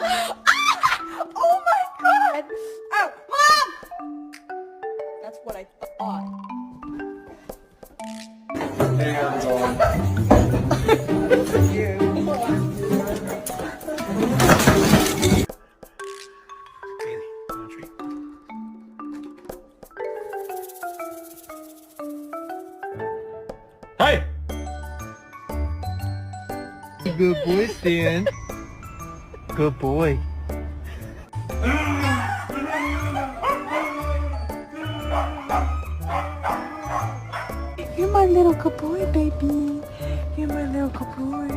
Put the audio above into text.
Oh my god! Oh, Mom! That's what I thought. Hands on. Bailey, you want a treat? Hey! Good boy, Stan. Good boy. You're my little good boy, baby. You're my little good boy.